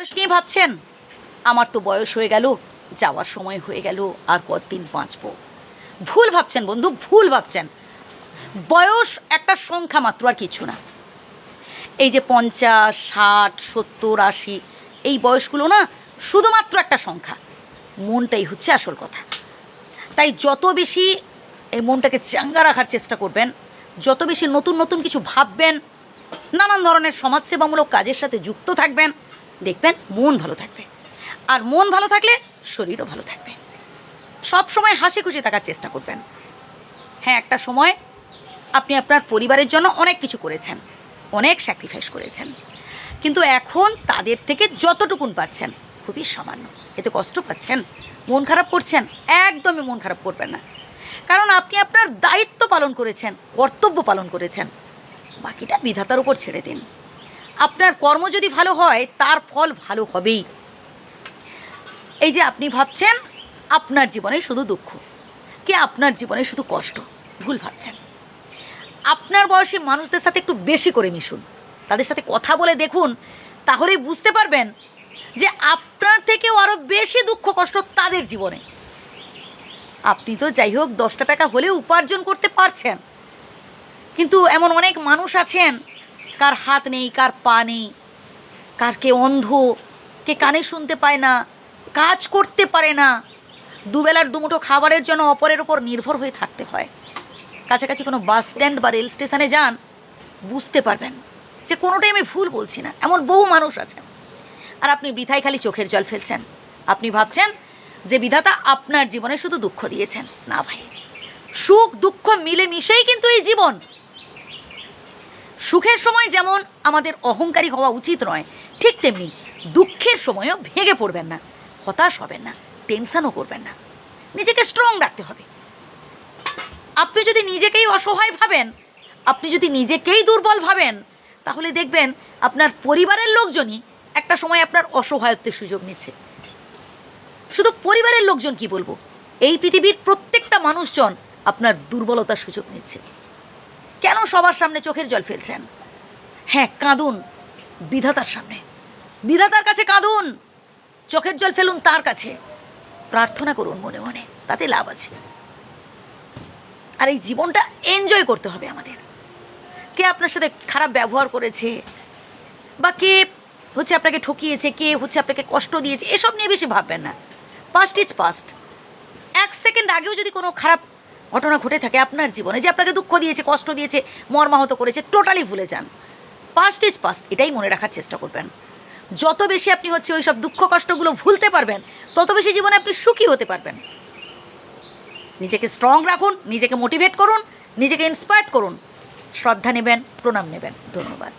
বয়স নিয়ে ভাবছেন আমার তো বয়স হয়ে গেল, যাওয়ার সময় হয়ে গেল, আর কতদিন বাঁচবো। ভুল ভাবছেন বন্ধু, ভুল ভাবছেন। বয়স একটা সংখ্যা মাত্র, আর কিছু না। এই যে 50, 60, 70, 80 এই বয়সগুলো না শুধুমাত্র একটা সংখ্যা। মনটাই হচ্ছে আসল কথা। তাই যত বেশি এই মনটাকে চাঙ্গা রাখার চেষ্টা করবেন, যত বেশি নতুন নতুন কিছু ভাববেন, নানান ধরনের সমাজসেবামূলক কাজের সাথে যুক্ত থাকবেন, দেখবেন মন ভালো থাকবে। আর মন ভালো থাকলে শরীরও ভালো থাকবে। সব সময় হাসি খুশি থাকার চেষ্টা করবেন। হ্যাঁ, একটা সময় আপনি আপনার পরিবারের জন্য অনেক কিছু করেছেন, অনেক স্যাক্রিফাইস করেছেন, কিন্তু এখন তাদের থেকে যতটুকুন পাচ্ছেন খুবই সামান্য। এতে কষ্ট পাচ্ছেন, মন খারাপ করছেন, একদমই মন খারাপ করবেন না। কারণ আপনি আপনার দায়িত্ব পালন করেছেন, কর্তব্য পালন করেছেন, বাকিটা বিধাতার উপর ছেড়ে দিন। আপনার কর্ম যদি ভালো হয় তার ফল ভালো হবেই। এই যে আপনি ভাবছেন আপনার জীবনে শুধু দুঃখ, কি আপনার জীবনে শুধু কষ্ট, ভুল ভাবছেন। আপনার বয়সী মানুষদের সাথে একটু বেশি করে মিশুন, তাদের সাথে কথা বলে দেখুন, তাহলেই বুঝতে পারবেন যে আপনার থেকেও আরও বেশি দুঃখ কষ্ট তাদের জীবনে। আপনি তো যাই হোক 10টা টাকা হলেও উপার্জন করতে পারছেন, কিন্তু এমন অনেক মানুষ আছেন কার হাত নেই, কার পা নেই, কার কে অন্ধ, কে কানে শুনতে পায় না, কাজ করতে পারে না, দুবেলার দুমুঠো খাবারের জন্য অপরের ওপর নির্ভর হয়ে থাকতে হয়। কাছাকাছি কোনো বাস স্ট্যান্ড বা রেল স্টেশনে যান, বুঝতে পারবেন যে কোনোটাই আমি ভুল বলছি না, এমন বহু মানুষ আছেন। আর আপনি বৃথায় খালি চোখের জল ফেলছেন। আপনি ভাবছেন যে বিধাতা আপনার জীবনে শুধু দুঃখ দিয়েছেন। না ভাই, সুখ দুঃখ মিলে মিশেই কিন্তু এই জীবন। সুখের সময় যেমন আমাদের অহংকারী হওয়া উচিত নয়, ঠিক তেমনি দুঃখের সময়ও ভেঙে পড়বেন না, হতাশ হবেন না, টেনশনও করবেন না। নিজেকে স্ট্রং রাখতে হবে। আপনি যদি নিজেকেই অসহায় ভাবেন, আপনি যদি নিজেকেই দুর্বল ভাবেন, তাহলে দেখবেন আপনার পরিবারের লোকজনই একটা সময় আপনার অসহায়ত্বের সুযোগ নিচ্ছে। শুধু পরিবারের লোকজন কি বলবো, এই পৃথিবীর প্রত্যেকটা মানুষজন আপনার দুর্বলতার সুযোগ নিচ্ছে। কেন সবার সামনে চোখের জল ফেলছেন? হ্যাঁ, কাঁদুন বিধাতার সামনে, বিধাতার কাছে কাঁদুন, চোখের জল ফেলুন তার কাছে, প্রার্থনা করুন মনে মনে, তাতে লাভ আছে। আর এই জীবনটা এনজয় করতে হবে আমাদের। কে আপনার সাথে খারাপ ব্যবহার করেছে, বা কে হচ্ছে আপনাকে ঠকিয়েছে, কে হচ্ছে আপনাকে কষ্ট দিয়েছে, এসব নিয়ে বেশি ভাববেন না। Past is past. 1 সেকেন্ড আগেও যদি কোনো খারাপ ঘটনা ঘটে থাকে আপনার জীবনে, যে আপনাকে দুঃখ দিয়েছে, কষ্ট দিয়েছে, মর্মাহত করেছে, টোটালি ভুলে যান। পাস্ট ইজ পাস্ট, এটাই মনে রাখার চেষ্টা করবেন। যত বেশি আপনি হচ্ছে ওই সব দুঃখ কষ্টগুলো ভুলতে পারবেন, তত বেশি জীবনে আপনি সুখী হতে পারবেন। নিজেকে স্ট্রং রাখুন, নিজেকে মোটিভেট করুন, নিজেকে ইন্সপায়ার করুন। শ্রদ্ধা নেবেন, প্রণাম নেবেন। ধন্যবাদ।